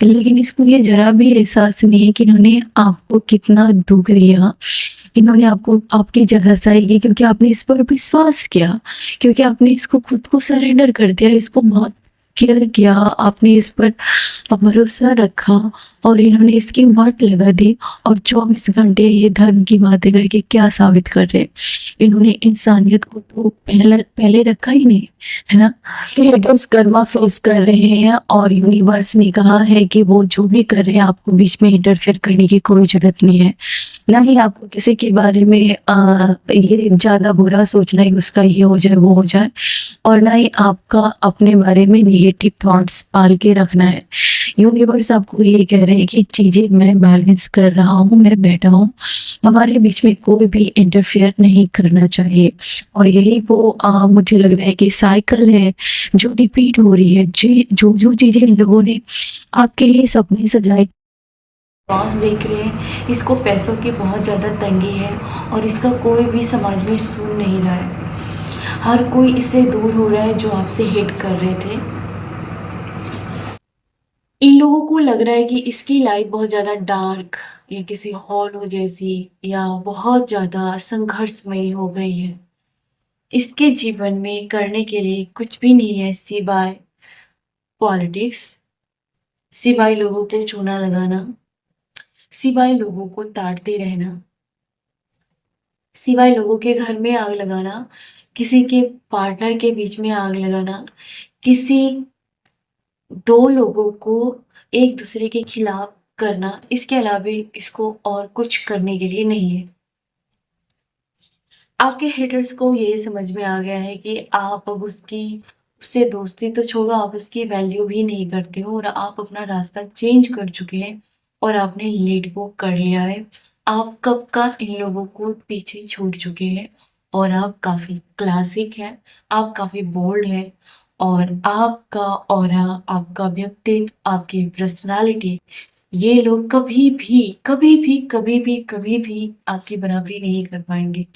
लेकिन इसको ये ज़रा भी एहसास नहीं है कि इन्होंने आपको कितना दुःख दिया। इन्होंने आपको आपकी जगह सही की क्योंकि आपने इस पर विश्वास किया, क्योंकि आपने इसको खुद को सरेंडर कर दिया, इसको बहुत केयर किया, आपने इस पर भरोसा रखा और इन्होंने इसकी वाट लगा दी और 24 घंटे ये धर्म की बातें करके क्या साबित कर रहे हैं? इन्होंने इंसानियत को तो पहले रखा ही नहीं, है ना? हेटर्स कर्मा फेस कर रहे हैं और यूनिवर्स ने कहा है कि वो जो भी कर रहे हैं आपको बीच में इंटरफेयर करने की कोई ज़रूरत नहीं है। ना ही आपको किसी के बारे में ये ज़्यादा बुरा सोचना है कि उसका ये हो जाए, वो हो जाए और ना ही आपका अपने बारे में नेगेटिव थॉट्स पाल के रखना है। यूनिवर्स आपको ये कह रहे हैं कि चीज़ें मैं बैलेंस कर रहा हूँ, मैं बैठा हूँ, हमारे बीच में कोई भी इंटरफेयर नहीं करना चाहिए और यही वो मुझे लग रहा है कि साइकिल है जो रिपीट हो रही है। जो चीज़ें इन लोगों ने आपके लिए सपने सजाए बॉस देख रहे हैं, इसको पैसों की बहुत ज़्यादा तंगी है और इसका कोई भी समाज में सुन नहीं रहा है। हर कोई इससे दूर हो रहा है जो आपसे हेट कर रहे थे। इन लोगों को लग रहा है कि इसकी लाइफ बहुत ज़्यादा डार्क या किसी हॉलो जैसी या बहुत ज़्यादा संघर्षमयी हो गई है। इसके जीवन में करने के लिए कुछ भी नहीं है सिवाय पॉलिटिक्स, सिवाय लोगों को चूना लगाना, सिवाय लोगों को ताड़ते रहना, सिवाय लोगों के घर में आग लगाना, किसी के पार्टनर के बीच में आग लगाना, किसी दो लोगों को एक दूसरे के खिलाफ करना, इसके अलावा इसको और कुछ करने के लिए नहीं है। आपके हेटर्स को ये समझ में आ गया है कि आप अब उससे दोस्ती तो छोड़ो, आप उसकी वैल्यू भी नहीं करते हो और आप अपना रास्ता चेंज कर चुके हैं और आपने लेट गो कर लिया है। आप कब का इन लोगों को पीछे छोड़ चुके हैं और आप काफ़ी क्लासिक हैं, आप काफ़ी बोल्ड हैं और आपका ऑरा, आपका व्यक्तित्व, आपकी पर्सनैलिटी ये लोग कभी भी, कभी भी, कभी भी, कभी भी आपकी बराबरी नहीं कर पाएँगे।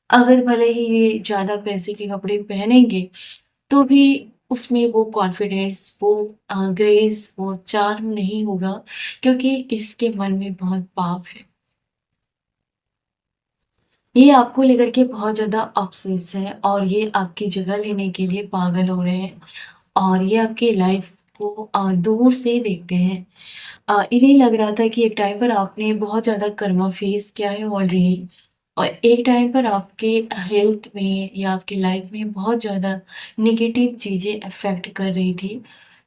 अगर भले ही ये ज़्यादा पैसे के कपड़े पहनेंगे, तो भी उसमें वो कॉन्फिडेंस, वो ग्रेस, वो चार्म नहीं होगा क्योंकि इसके मन में बहुत पाप है। ये आपको लेकर के बहुत ज़्यादा ऑब्सेस है और ये आपकी जगह लेने के लिए पागल हो रहे हैं और ये आपकी लाइफ को दूर से देखते हैं। इन्हें लग रहा था कि एक टाइम पर आपने बहुत ज़्यादा कर्मा फेस किया है ऑलरेडी और एक टाइम पर आपके हेल्थ में या आपकी लाइफ में बहुत ज़्यादा नेगेटिव चीज़ें अफ़ेक्ट कर रही थी।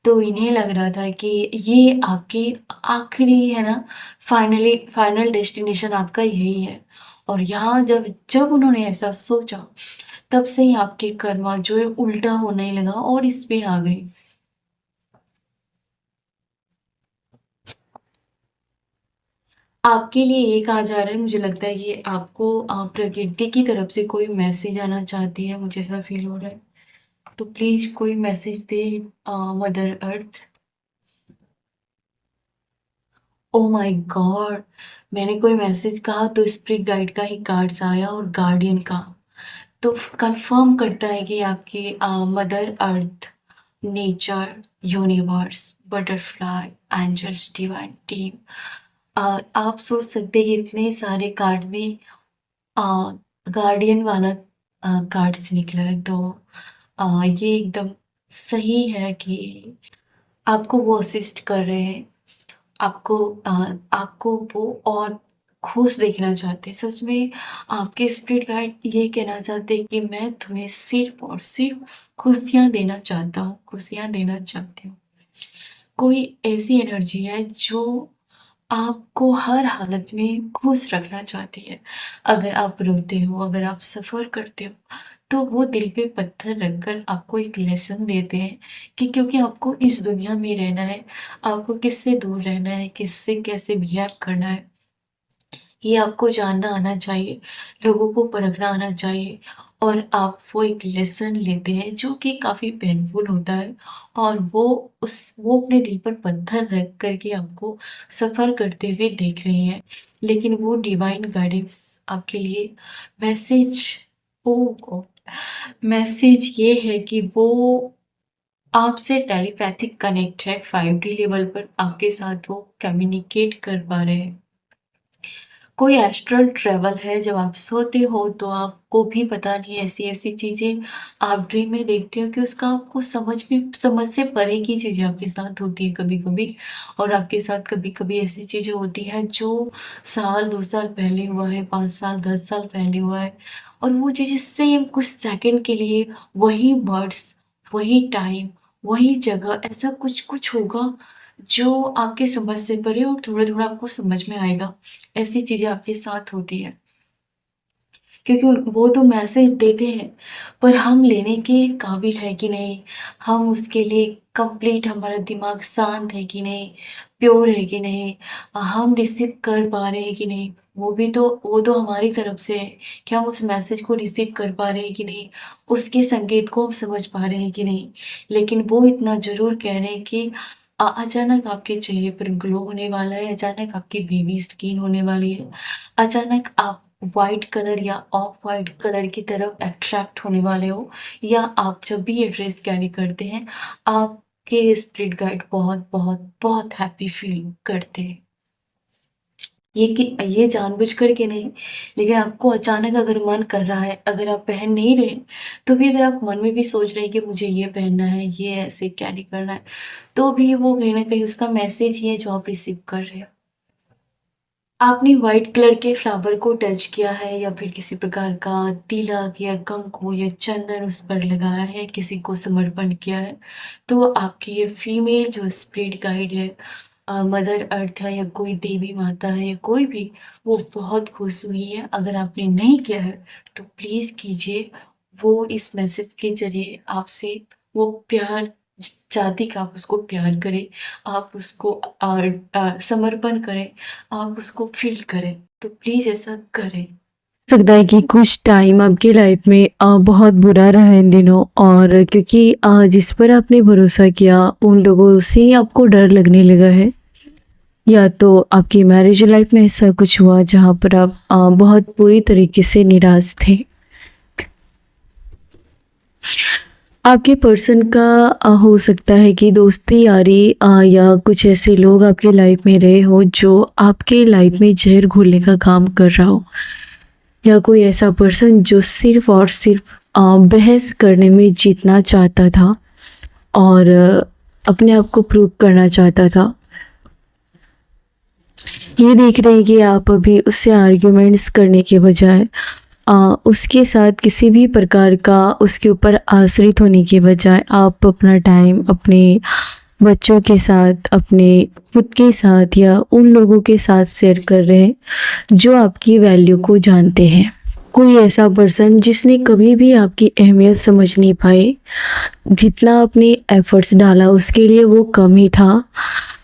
तो इन्हें लग रहा था कि ये आपकी आखिरी है ना, फाइनल डेस्टिनेशन आपका यही है। और यहाँ जब जब उन्होंने ऐसा सोचा, तब से ही आपके कर्मा जो है उल्टा होने लगा और इस पे आ गई। आपके लिए ये कहा जा रहा है, मुझे लगता है ये आपको प्रकृति की तरफ से कोई मैसेज आना चाहती है, मुझे ऐसा फ़ील हो रहा है। तो प्लीज़ कोई message they mother earth. Oh my God! मैंने कोई मैसेज कहा तो स्पिरिट गाइड का ही कार्ड्स आया और गार्डियन का। तो कंफर्म करता है कि आपकी mother earth, nature, universe, butterfly, angels, divine team, आप सोच सकते हैं कि इतने सारे कार्ड में गार्डियन वाला कार्ड्स निकला है तो ये एकदम सही है कि आपको वो असिस्ट कर रहे हैं। आपको आपको वो और खुश देखना चाहते हैं। सच में आपके स्पिरिट गाइड ये कहना चाहते हैं कि मैं तुम्हें सिर्फ़ और सिर्फ़ खुशियाँ देना चाहता हूँ, खुशियाँ देना चाहती हूँ। कोई ऐसी एनर्जी है जो आपको हर हालत में खुश रखना चाहती है। अगर आप रोते हो, अगर आप सफ़र करते हो, तो वो दिल पे पत्थर रखकर आपको एक लेसन देते हैं कि क्योंकि आपको इस दुनिया में रहना है, आपको किससे दूर रहना है, किससे कैसे बिहेव करना है, ये आपको जानना आना चाहिए, लोगों को परखना आना चाहिए और आप वो एक लेसन लेते हैं जो कि काफ़ी पेनफुल होता है और वो अपने दिल पर पत्थर रख कर के आपको सफ़र करते हुए देख रही हैं। लेकिन वो डिवाइन गाइडेंस आपके लिए मैसेज, ओह गॉड! मैसेज ये है कि वो आपसे टेलीपैथिक कनेक्ट है 5D लेवल पर आपके साथ वो कम्युनिकेट कर पा रहे हैं। कोई एस्ट्रल ट्रैवल है, जब आप सोते हो तो आपको भी पता नहीं ऐसी-ऐसी चीज़ें आप ड्रीम में देखते हो कि उसका आपको समझ से परे की चीज़ें आपके साथ होती हैं कभी-कभी और आपके साथ कभी-कभी ऐसी चीज़ें होती हैं जो साल 2 साल पहले हुआ है, 5 साल 10 साल पहले हुआ है और वो चीज़ें सेम कुछ सेकंड के लिए वही वर्ड्स, वही टाइम, वही जगह ऐसा कुछ होगा जो आपके समझ से परे और थोड़ा-थोड़ा आपको समझ में आएगा। ऐसी चीज़ें आपके साथ होती हैं। क्योंकि वो तो मैसेज देते हैं, पर हम लेने के काबिल है कि नहीं, हम उसके लिए कंप्लीट हमारा दिमाग शांत है कि नहीं, प्योर है कि नहीं, हम रिसीव कर पा रहे हैं कि नहीं, वो तो हमारी तरफ से है कि हम उस मैसेज को रिसीव कर पा रहे हैं कि नहीं, उसके संकेत को हम समझ पा रहे हैं कि नहीं। लेकिन वो इतना ज़रूर कह रहे हैं कि अचानक आपके चेहरे पर ग्लो होने वाला है, अचानक आपकी बेबी स्किन होने वाली है, अचानक आप व्हाइट कलर या ऑफ व्हाइट कलर की तरफ अट्रैक्ट होने वाले हो या आप जब भी ये ड्रेस कैरी करते हैं, आपके स्पिरिट गाइड बहुत, बहुत, बहुत हैप्पी फील करते हैं। ये जानबूझ कर के नहीं, लेकिन आपको अचानक अगर मन कर रहा है, अगर आप पहन नहीं रहे, तो भी अगर आप मन में भी सोच रहे हैं कि मुझे ये पहनना है, ये ऐसे कैरी करना है, तो भी वो कहीं न कहीं उसका मैसेज ही है जो आप रिसीव कर रहे हो। आपने व्हाइट कलर के फ्लावर को टच किया है या फिर किसी प्रकार का तिलक या कंकु या चंदन उस पर लगाया है, किसी को समर्पण किया है, तो आपकी ये फीमेल जो स्पिरिट गाइड है, मदर अर्थ है या कोई देवी माता है या कोई भी, वो बहुत खुश हुई है। अगर आपने नहीं किया है, तो प्लीज़ कीजिए। वो इस मैसेज के ज़रिए आपसे वो प्यार चाहती कि आप उसको प्यार करें, आप उसको समर्पण करें, आप उसको फ़ील करें, तो प्लीज़ ऐसा करें। सकता है कि कुछ टाइम आपके लाइफ में बहुत बुरा रहा है इन दिनों, और क्योंकि जिस पर आपने भरोसा किया उन लोगों से ही आपको डर लगने लगा है, या तो आपकी मैरिज लाइफ में ऐसा कुछ हुआ जहाँ पर आप बहुत बुरी तरीके से निराश थे। आपके पर्सन का हो सकता है कि दोस्ती यारी या कुछ ऐसे लोग आपके लाइफ में रहे हो जो आपके लाइफ में जहर घोलने का काम कर रहा हो, या कोई ऐसा पर्सन जो सिर्फ और सिर्फ बहस करने में जीतना चाहता था और अपने आप को प्रूव करना चाहता था। ये देख रहे हैं कि आप अभी उससे आर्ग्यूमेंट्स करने के बजाय उसके साथ किसी भी प्रकार का उसके ऊपर आश्रित होने के बजाय आप अपना टाइम अपने बच्चों के साथ, अपने खुद के साथ या उन लोगों के साथ शेयर कर रहे हैं जो आपकी वैल्यू को जानते हैं। कोई ऐसा पर्सन जिसने कभी भी आपकी अहमियत समझ नहीं पाए, जितना आपने एफर्ट्स डाला उसके लिए वो कम ही था।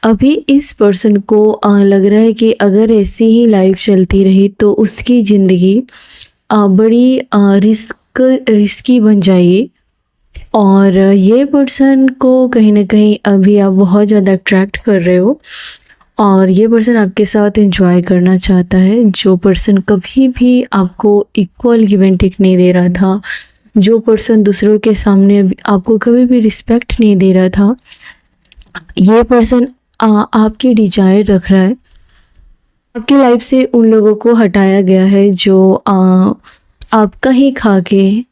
अभी इस पर्सन को लग रहा है कि अगर ऐसी ही लाइफ चलती रही तो उसकी ज़िंदगी बड़ी रिस्की बन जाएगी, और ये पर्सन को कहीं ना कहीं अभी आप बहुत ज़्यादा अट्रैक्ट कर रहे हो, और ये पर्सन आपके साथ एंजॉय करना चाहता है। जो पर्सन कभी भी आपको इक्वल गिव एंड टेक नहीं दे रहा था, जो पर्सन दूसरों के सामने आपको कभी भी रिस्पेक्ट नहीं दे रहा था, ये पर्सन आपकी डिजायर रख रहा है। आपकी लाइफ से उन लोगों को हटाया गया है जो आपका ही खा के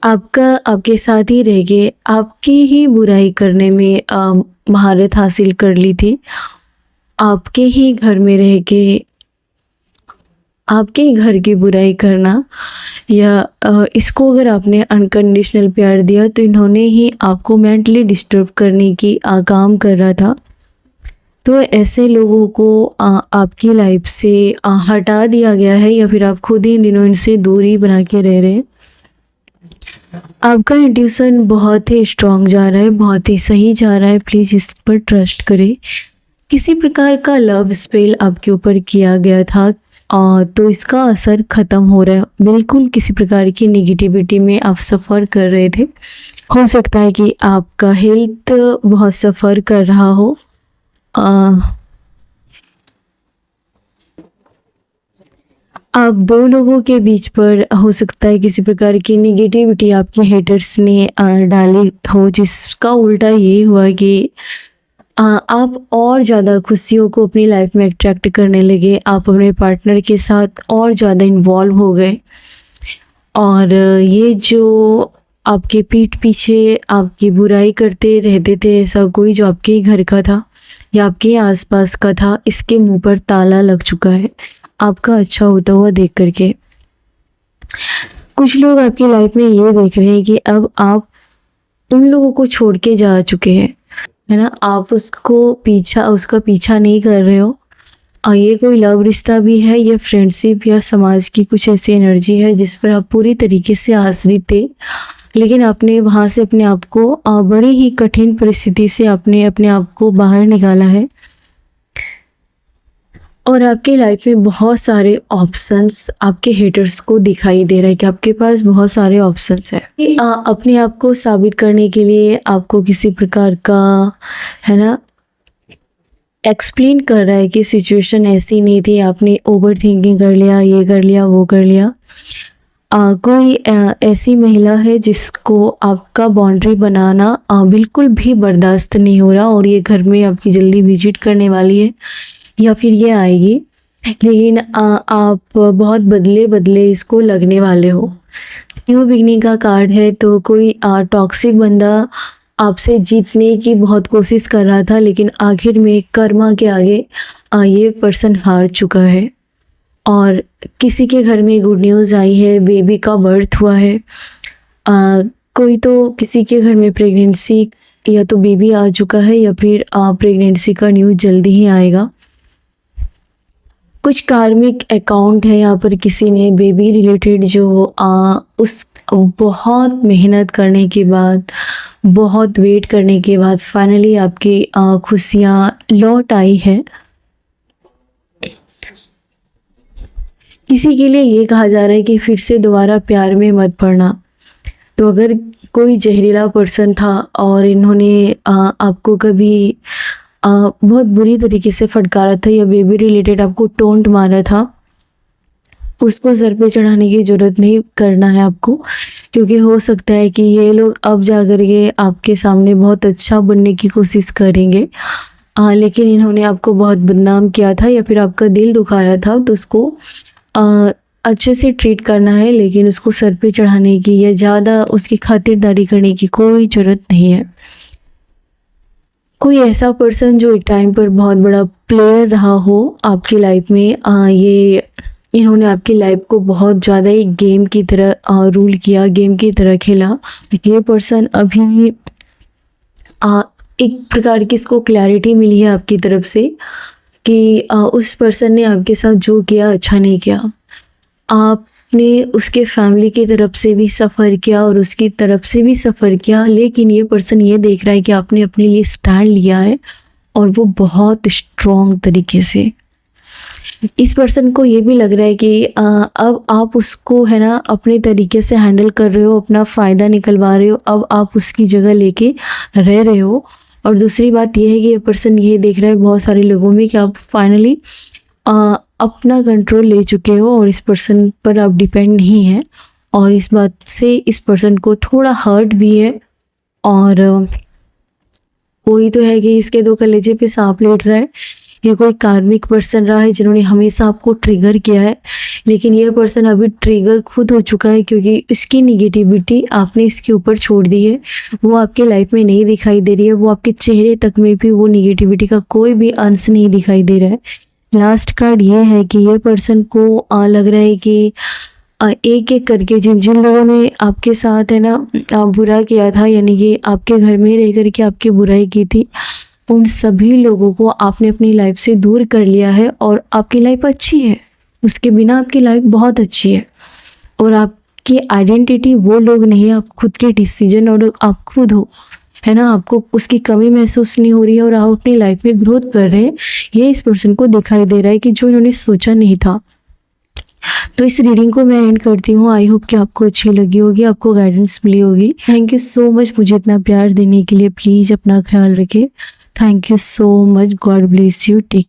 आपके साथ ही रह के आपकी ही बुराई करने में महारत हासिल कर ली थी। आपके ही घर में रह के आपके ही घर की बुराई करना, या इसको अगर आपने अनकंडीशनल प्यार दिया तो इन्होंने ही आपको मेंटली डिस्टर्ब करने की काम कर रहा था। तो ऐसे लोगों को आपकी लाइफ से हटा दिया गया है, या फिर आप खुद ही इन दिनों इनसे दूरी बना के रह रहे हैं। आपका इंट्यूशन बहुत ही स्ट्रांग जा रहा है, बहुत ही सही जा रहा है। प्लीज़ इस पर ट्रस्ट करें। किसी प्रकार का लव स्पेल आपके ऊपर किया गया था, तो इसका असर ख़त्म हो रहा है। बिल्कुल किसी प्रकार की नेगेटिविटी में आप सफ़र कर रहे थे। हो सकता है कि आपका हेल्थ बहुत सफ़र कर रहा हो। आप दो लोगों के बीच पर हो सकता है किसी प्रकार की नेगेटिविटी आपके हेटर्स ने डाली हो, जिसका उल्टा ये हुआ कि आप और ज़्यादा खुशियों को अपनी लाइफ में अट्रैक्ट करने लगे। आप अपने पार्टनर के साथ और ज़्यादा इन्वॉल्व हो गए, और ये जो आपके पीठ पीछे आपकी बुराई करते रहते थे, ऐसा कोई जो आपके ही घर का था या आपके आसपास का था, इसके मुंह पर ताला लग चुका है आपका अच्छा होता हुआ देख करके। कुछ लोग आपकी लाइफ में ये देख रहे हैं कि अब आप उन लोगों को छोड़ के जा चुके हैं, है ना। आप उसका पीछा नहीं कर रहे हो। ये कोई लव रिश्ता भी है, ये फ्रेंडशिप या समाज की कुछ ऐसी एनर्जी है जिस पर आप पूरी तरीके से आश्रित थे, लेकिन आपने वहाँ से अपने आप को बड़ी ही कठिन परिस्थिति से आपने अपने आप को बाहर निकाला है। और आपकी लाइफ में बहुत सारे ऑप्शंस आपके हेटर्स को दिखाई दे रहा है कि आपके पास बहुत सारे ऑप्शंस हैं। अपने आप को साबित करने के लिए आपको किसी प्रकार का, है ना, एक्सप्लेन कर रहा है कि सिचुएशन ऐसी नहीं थी, आपने ओवर थिंकिंग कर लिया, ये कर लिया, वो कर लिया। कोई ऐसी महिला है जिसको आपका बाउंड्री बनाना बिल्कुल भी बर्दाश्त नहीं हो रहा, और ये घर में आपकी जल्दी विजिट करने वाली है या फिर ये आएगी, लेकिन आप बहुत बदले इसको लगने वाले हो। न्यू बिगनिंग का कार्ड है, तो कोई टॉक्सिक बंदा आपसे जीतने की बहुत कोशिश कर रहा था, लेकिन आखिर में कर्मा के आगे ये पर्सन हार चुका है। और किसी के घर में गुड न्यूज़ आई है, बेबी का बर्थ हुआ है। कोई तो किसी के घर में प्रेगनेंसी या तो बेबी आ चुका है, या फिर प्रेगनेंसी का न्यूज़ जल्दी ही आएगा। कुछ कार्मिक अकाउंट है यहाँ पर, किसी ने बेबी रिलेटेड जो उस बहुत मेहनत करने के बाद, बहुत वेट करने के बाद फाइनली आपकी खुशियाँ लौट आई है। किसी के लिए ये कहा जा रहा है कि फिर से दोबारा प्यार में मत पड़ना। तो अगर कोई जहरीला पर्सन था और इन्होंने आपको कभी बहुत बुरी तरीके से फटकारा था या बेबी रिलेटेड आपको टोंट मारा था, उसको सर पे चढ़ाने की ज़रूरत नहीं करना है आपको, क्योंकि हो सकता है कि ये लोग अब जा कर के आपके सामने बहुत अच्छा बनने की कोशिश करेंगे, लेकिन इन्होंने आपको बहुत बदनाम किया था या फिर आपका दिल दुखाया था, तो उसको अच्छे से ट्रीट करना है, लेकिन उसको सर पे चढ़ाने की या ज़्यादा उसकी खातिरदारी करने की कोई ज़रूरत नहीं है। कोई ऐसा पर्सन जो एक टाइम पर बहुत बड़ा प्लेयर रहा हो आपकी लाइफ में, ये इन्होंने आपकी लाइफ को बहुत ज़्यादा एक गेम की तरह रूल किया, गेम की तरह खेला। ये पर्सन अभी एक प्रकार की इसको क्लैरिटी मिली है आपकी तरफ से कि उस पर्सन ने आपके साथ जो किया अच्छा नहीं किया। आपने उसके फैमिली की तरफ से भी सफ़र किया और उसकी तरफ से भी सफ़र किया, लेकिन ये पर्सन ये देख रहा है कि आपने अपने लिए स्टैंड लिया है और वो बहुत स्ट्रॉन्ग तरीके से। इस पर्सन को ये भी लग रहा है कि अब आप उसको है ना अपने तरीके से हैंडल कर रहे हो, अपना फ़ायदा निकलवा रहे हो, अब आप उसकी जगह लेके रह रहे हो। और दूसरी बात यह है कि ये पर्सन ये देख रहा है बहुत सारे लोगों में कि आप फाइनली अपना कंट्रोल ले चुके हो और इस पर्सन पर आप डिपेंड नहीं है, और इस बात से इस पर्सन को थोड़ा हर्ट भी है। और वही तो है कि इसके दो कलेजे पे सांप लेट रहा है। ये कोई कार्मिक पर्सन रहा है जिन्होंने हमेशा आपको ट्रिगर किया है, लेकिन ये पर्सन अभी ट्रिगर खुद हो चुका है, क्योंकि इसकी निगेटिविटी आपने इसके ऊपर छोड़ दी है। वो आपके लाइफ में नहीं दिखाई दे रही है, वो आपके चेहरे तक में भी वो निगेटिविटी का कोई भी अंश नहीं दिखाई दे रहा है। लास्ट कार्ड ये है कि ये पर्सन को लग रहा है कि एक एक करके जिन जिन लोगों ने आपके साथ है ना बुरा किया था, यानी कि आपके घर में रह कर के आपकी बुराई की थी, उन सभी लोगों को आपने अपनी लाइफ से दूर कर लिया है और आपकी लाइफ अच्छी है। उसके बिना आपकी लाइफ बहुत अच्छी है और आपकी आइडेंटिटी वो लोग नहीं है, आप खुद के डिसीजन और आप खुद हो, है ना। आपको उसकी कमी महसूस नहीं हो रही है और आप अपनी लाइफ में ग्रोथ कर रहे हैं। ये इस पर्सन को दिखाई दे रहा है कि जो इन्होंने सोचा नहीं था। तो इस रीडिंग को मैं एंड करती हूँ। आई होप कि आपको अच्छी लगी होगी, आपको गाइडेंस मिली होगी। थैंक यू सो मच मुझे इतना प्यार देने के लिए। प्लीज़ अपना ख्याल रखें। Thank you so much. God bless you. Take